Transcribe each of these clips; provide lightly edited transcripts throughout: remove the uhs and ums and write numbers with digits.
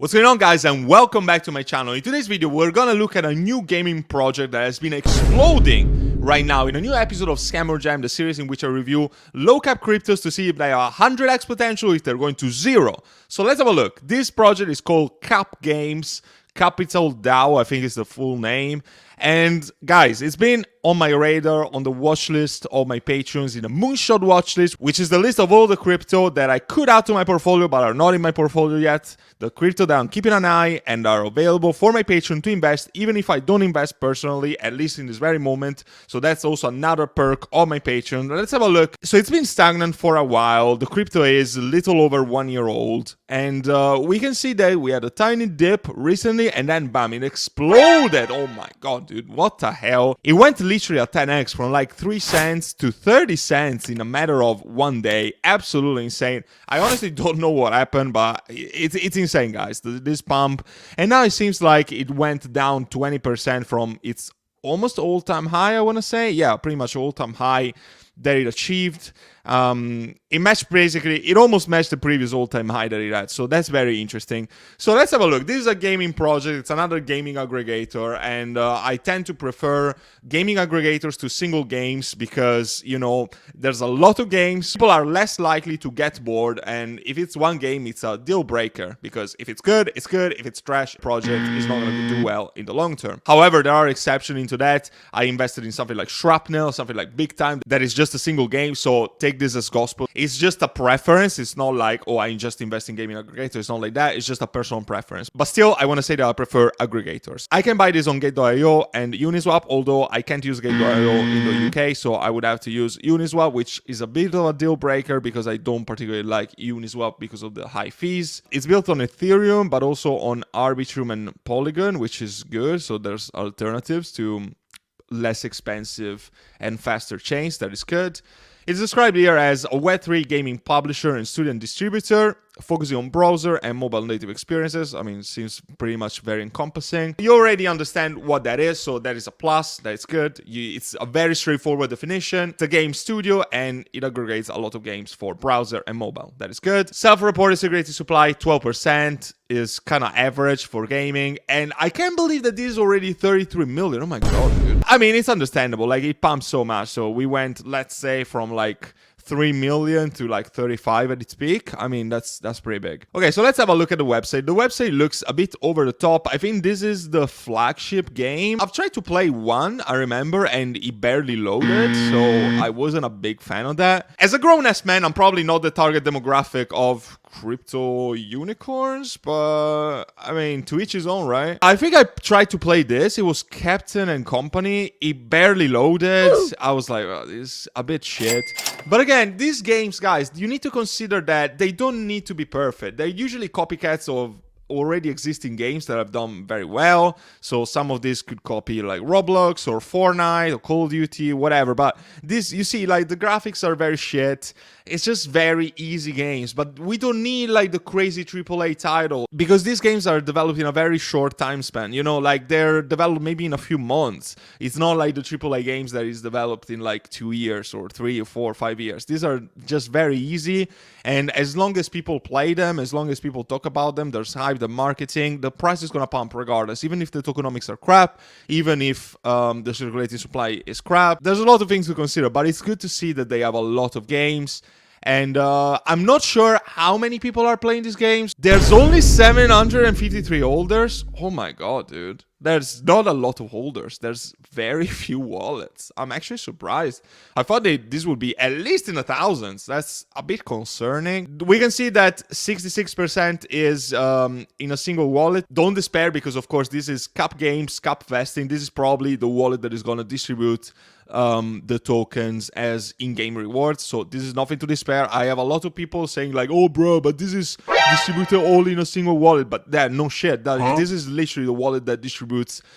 What's going on, guys, and welcome back to my channel. In today's video, we're gonna look at a new gaming project that has been exploding right now in a new episode of Scammer Jam, the series in which I review low-cap cryptos to see if they are 100x potential, if they're going to zero. So let's have a look. This project is called KAP Games, Capital DAO, I think is the full name. And guys, it's been on my radar, on the watch list of my patrons, in the Moonshot watch list, which is the list of all the crypto that I could add to my portfolio but are not in my portfolio yet. The crypto that I'm keeping an eye and are available for my patron to invest, even if I don't invest personally, at least in this very moment. So that's also another perk of my patron. Let's have a look. So it's been stagnant for a while. The crypto is a little over 1 year old. And we can see that we had a tiny dip recently and then bam, it exploded. Oh my god, dude, what the hell? It went literally a 10x from like 3 cents to 30 cents in a matter of 1 day. Absolutely insane. I honestly don't know what happened, but it's insane, guys, this pump. And now it seems like it went down 20% from its almost all-time high, I want to say. Yeah, pretty much all-time high that it achieved. It matched, basically, it almost matched the previous all-time high that it had, so that's very interesting. So let's have a look. This is a gaming project, it's another gaming aggregator, and I tend to prefer gaming aggregators to single games because, you know, there's a lot of games, people are less likely to get bored, and if it's one game, it's a deal breaker, because if it's good, it's good. If it's trash, project is not going to do well in the long term. However, there are exceptions into that. I invested in something like Shrapnel, something like Big Time, that is just a single game, so take this as gospel. It's just a preference. It's not like, oh, I just invest in gaming aggregators. It's not like that. It's just a personal preference. But still, I want to say that I prefer aggregators. I can buy this on Gate.io and Uniswap, although I can't use Gate.io in the UK, so I would have to use Uniswap, which is a bit of a deal breaker because I don't particularly like Uniswap because of the high fees. It's built on Ethereum, but also on Arbitrum and Polygon, which is good. So there's alternatives to less expensive and faster chains. That is good. It's described here as a Web3 gaming publisher and student distributor, focusing on browser and mobile native experiences. I mean, it seems pretty much very encompassing. You already understand what that is, so that is a plus. That's good. It's a very straightforward definition. It's a game studio, and it aggregates a lot of games for browser and mobile. That is good. Self-reported security supply, 12%, is kind of average for gaming. And I can't believe that this is already 33 million. Oh my god, dude. I mean, it's understandable. Like, it pumps so much. So we went, let's say, from like 3 million to like 35 at its peak. I mean, that's pretty big. Okay, so let's have a look at the website. The website looks a bit over the top. I think this is the flagship game. I've tried to play one, I remember, and it barely loaded, so I wasn't a big fan of that. As a grown-ass man, I'm probably not the target demographic of crypto unicorns, but I mean, to each his own, right? I think I tried to play this. It was Captain and Company. It barely loaded. I was like, oh, this is a bit shit. But again, these games, guys, you need to consider that they don't need to be perfect. They're usually copycats of already existing games that have done very well. So some of this could copy like Roblox or Fortnite or Call of Duty, whatever. But this, you see, like the graphics are very shit. It's just very easy games, but we don't need like the crazy AAA title because these games are developed in a very short time span. You know, like they're developed maybe in a few months. It's not like the AAA games that is developed in like 2 years or 3 or 4 or 5 years. These are just very easy. And as long as people play them, as long as people talk about them, there's hype, the marketing, the price is going to pump regardless. Even if the tokenomics are crap, even if the circulating supply is crap, there's a lot of things to consider, but it's good to see that they have a lot of games. And I'm not sure how many people are playing these games. There's only 753 holders. Oh my god, dude. There's not a lot of holders. There's very few wallets. I'm actually surprised. I thought this would be at least in the thousands. That's a bit concerning. We can see that 66% is in a single wallet. Don't despair because, of course, this is KAP Games, KAP Vesting. This is probably the wallet that is going to distribute the tokens as in-game rewards. So this is nothing to despair. I have a lot of people saying like, oh bro, but this is distributed all in a single wallet. But that, no shit. This is literally the wallet that distributes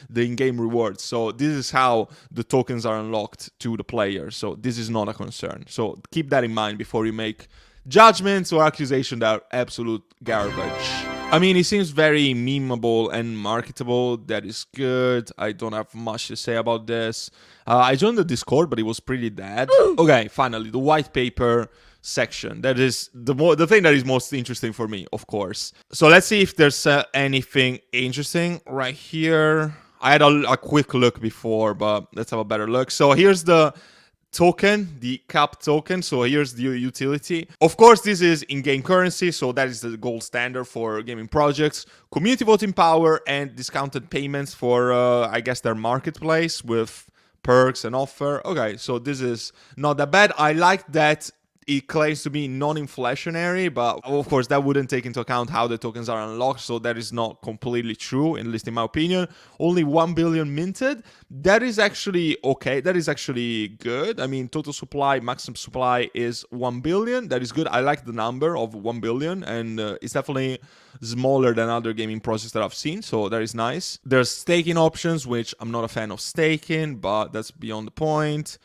the in-game rewards. So this is how the tokens are unlocked to the player. So this is not a concern. So keep that in mind before you make judgments or accusations that are absolute garbage. I mean, it seems very memeable and marketable. That is good. I don't have much to say about this. I joined the Discord, but it was pretty dead. Okay, finally, the white paper. section. That is the thing that is most interesting for me, of course. So let's see if there's anything interesting right here. I had a quick look before, but let's have a better look. So here's the token, the KAP token. So here's the utility. Of course, this is in-game currency, so that is the gold standard for gaming projects. Community voting power and discounted payments for, I guess, their marketplace with perks and offer. Okay, so this is not that bad. I like that it claims to be non-inflationary, but of course that wouldn't take into account how the tokens are unlocked, so that is not completely true, at least in my opinion. Only 1 billion minted. That is actually okay. That is actually good. I mean, total supply, maximum supply is 1 billion. That is good. I like the number of 1 billion, and it's definitely smaller than other gaming projects that I've seen, so that is nice. There's staking options, which I'm not a fan of staking, but that's beyond the point.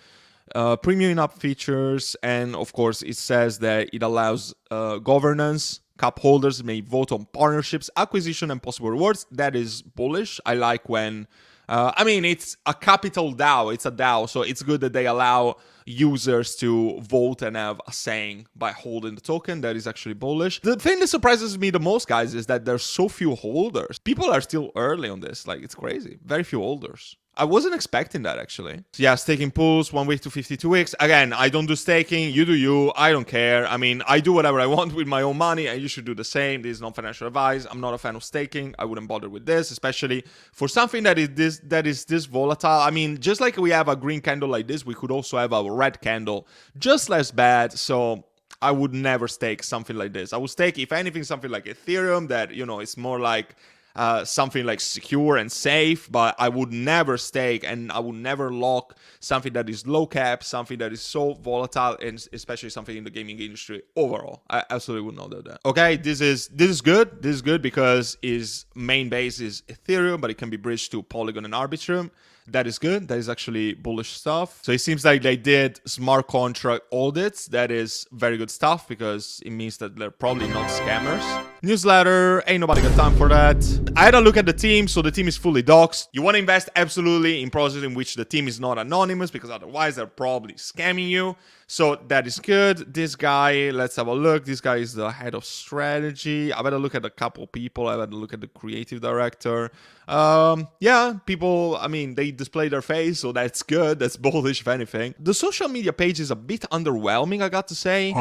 Premium in-app features, and of course it says that it allows governance. KAP holders may vote on partnerships, acquisition, and possible rewards. That is bullish. I like when I mean, it's a capital DAO, it's a DAO, so it's good that they allow users to vote and have a saying by holding the token. That is actually bullish. The thing that surprises me the most, guys, is that there's so few holders. People are still early on this, like, it's crazy. Very few holders. I wasn't expecting that, actually. So yeah, staking pools, 1 week to 52 weeks. Again, I don't do staking. You do you. I don't care. I mean, I do whatever I want with my own money, and you should do the same. This is not financial advice. I'm not a fan of staking. I wouldn't bother with this, especially for something that is this volatile. I mean, just like we have a green candle like this, we could also have a red candle, just less bad. So I would never stake something like this. I would stake, if anything, something like Ethereum that, you know, it's more like something like secure and safe, but I would never stake, and I would never lock something that is low cap, something that is so volatile, and especially something in the gaming industry overall. I absolutely would not do that. Okay, this is good. This is good because its main base is Ethereum, but it can be bridged to Polygon and Arbitrum. That is good. That is actually bullish stuff. So it seems like they did smart contract audits. That is very good stuff because it means that they're probably not scammers. Newsletter, ain't nobody got time for that. I had a look at the team. So the team is fully doxed. You want to invest absolutely in projects in which the team is not anonymous, because otherwise they're probably scamming you. So that is good. This guy, let's have a look. This guy is the head of strategy. I've had a look at a couple people. I've had a look at the creative director. Yeah, people, I mean, they display their face, so that's good. That's bullish, if anything. The social media page is a bit underwhelming, I got to say.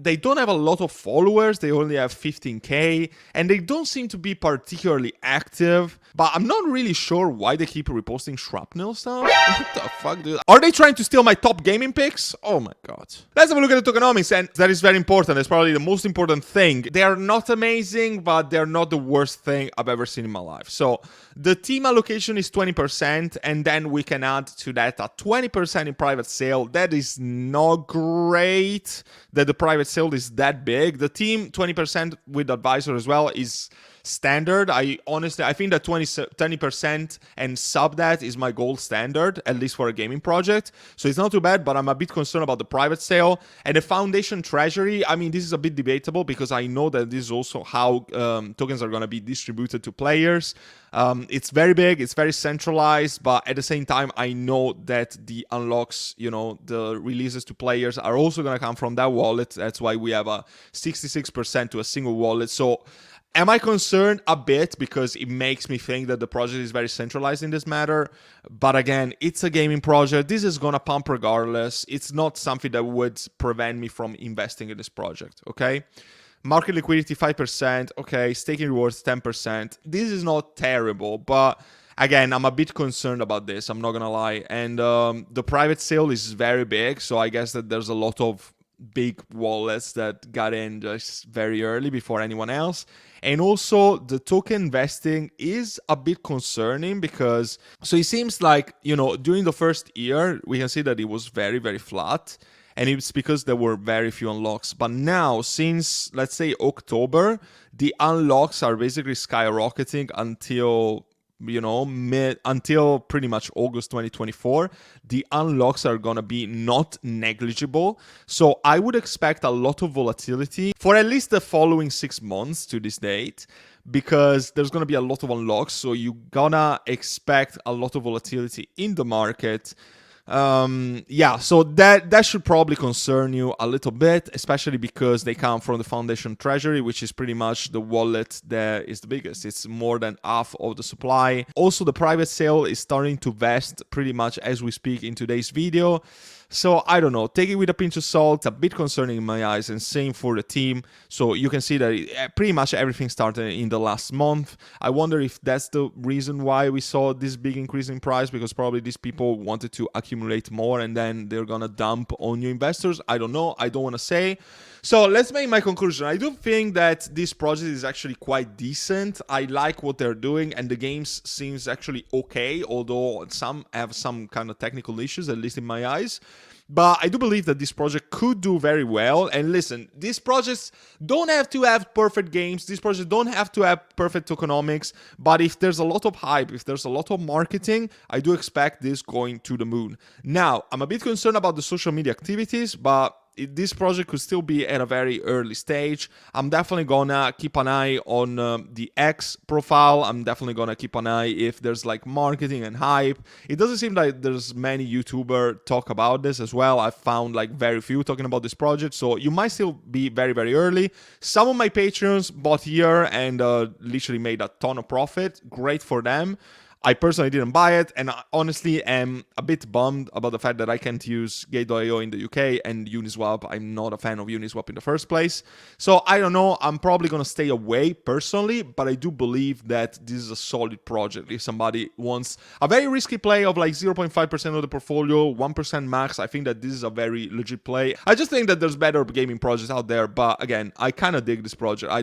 They don't have a lot of followers. They only have 15K, and they don't seem to be particularly active. But I'm not really sure why they keep reposting shrapnel stuff. What the fuck, dude? Are they trying to steal my top gaming picks? Oh my god. Let's have a look at the tokenomics, and that is very important. That's probably the most important thing. They are not amazing, but they're not the worst thing I've ever seen in my life. So the team allocation is 20%, and then we can add to that a 20% in private sale. That is not great that the private sale is that big. The team 20% with advisor as well is standard. I think that 20% and sub that is my gold standard, at least for a gaming project. So it's not too bad, but I'm a bit concerned about the private sale and the foundation treasury. I mean, this is a bit debatable because I know that this is also how tokens are going to be distributed to players. It's very big, it's very centralized, but at the same time, I know that the unlocks, you know, the releases to players are also going to come from that wallet. That's why we have a 66% to a single wallet. So am I concerned? A bit, because it makes me think that the project is very centralized in this matter. But again, it's a gaming project. This is going to pump regardless. It's not something that would prevent me from investing in this project, okay? Market liquidity 5%, okay, staking rewards 10%. This is not terrible, but again, I'm a bit concerned about this, I'm not gonna lie. And the private sale is very big, so I guess that there's a lot of big wallets that got in just very early before anyone else. And also the token vesting is a bit concerning because, so it seems like, you know, during the first year, we can see that it was very, very flat. And it's because there were very few unlocks. But now, since, let's say, October, the unlocks are basically skyrocketing until, you know, until pretty much August 2024. The unlocks are going to be not negligible. So I would expect a lot of volatility for at least the following 6 months to this date, because there's going to be a lot of unlocks. So you're going to expect a lot of volatility in the market. Yeah, so that should probably concern you a little bit, especially because they come from the foundation treasury, which is pretty much the wallet that is the biggest. It's more than half of the supply. Also, the private sale is starting to vest pretty much as we speak in today's video. So I don't know, take it with a pinch of salt, a bit concerning in my eyes, and same for the team. So you can see that pretty much everything started in the last month. I wonder if that's the reason why we saw this big increase in price, because probably these people wanted to accumulate more and then they're gonna dump on new investors. I don't know, I don't want to say. So let's make my conclusion. I do think that this project is actually quite decent. I like what they're doing, and the games seems actually okay, although some have some kind of technical issues, at least in my eyes. But I do believe that this project could do very well. And listen, these projects don't have to have perfect games. These projects don't have to have perfect tokenomics. But if there's a lot of hype, if there's a lot of marketing, I do expect this going to the moon. Now, I'm a bit concerned about the social media activities, but this project could still be at a very early stage. I'm definitely gonna keep an eye on the X profile. I'm definitely gonna keep an eye if there's like marketing and hype. It doesn't seem like there's many YouTubers talk about this as well. I found like very few talking about this project, so you might still be very, very early. Some of my patrons bought here and literally made a ton of profit. Great for them. I personally didn't buy it, and I honestly am a bit bummed about the fact that I can't use Gate.io in the UK and Uniswap. I'm not a fan of Uniswap in the first place. So I don't know, I'm probably going to stay away personally, but I do believe that this is a solid project. If somebody wants a very risky play of like 0.5% of the portfolio, 1% max, I think that this is a very legit play. I just think that there's better gaming projects out there, but again, I kind of dig this project. I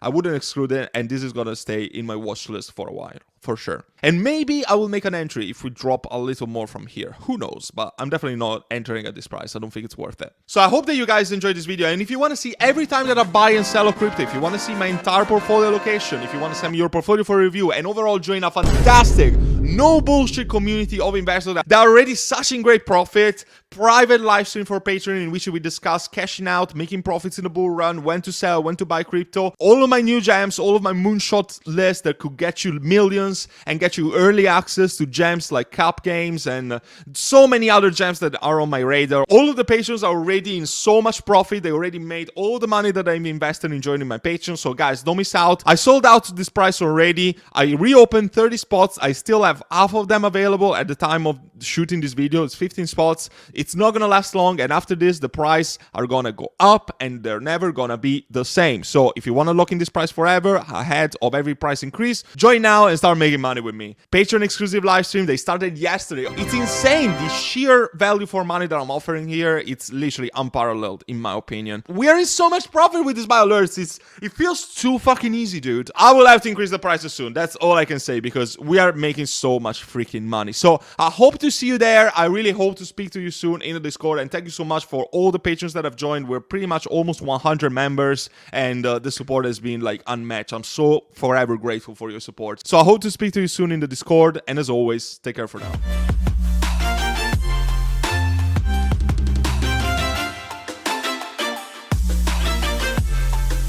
wouldn't exclude it, and this is going to stay in my watch list for a while, for sure. And maybe I will make an entry if we drop a little more from here. Who knows? But I'm definitely not entering at this price. I don't think it's worth it. So I hope that you guys enjoyed this video. And if you want to see every time that I buy and sell a crypto, if you want to see my entire portfolio allocation, if you want to send me your portfolio for review, and overall join a fantastic, no bullshit community of investors that are already such in great profit, private live stream for Patreon in which we discuss cashing out, making profits in the bull run, when to sell, when to buy crypto, all of my new gems, all of my moonshot list that could get you millions and get you early access to gems like KAP games and so many other gems that are on my radar. All of the patrons are already in so much profit. They already made all the money that I'm invested in joining my Patreon. So guys, don't miss out. I sold out to this price already. I reopened 30 spots. I still have half of them available at the time of shooting this video. It's 15 spots. It's not gonna last long, and after this the price are gonna go up and they're never gonna be the same. So if you want to lock in this price forever ahead of every price increase, join now and start making money with me. Patreon exclusive live stream, they started yesterday. It's insane, the sheer value for money that I'm offering here. It's literally unparalleled in my opinion. We are in so much profit with these buy alerts. It feels too fucking easy, dude. I will have to increase the prices soon. That's all I can say, because we are making so much freaking money. So I hope to see you there. I really hope to speak to you soon in the Discord, and thank you so much for all the patrons that have joined. We're pretty much almost 100 members, and the support has been like unmatched. I'm so forever grateful for your support. So I hope to speak to you soon in the Discord, and as always, take care for now.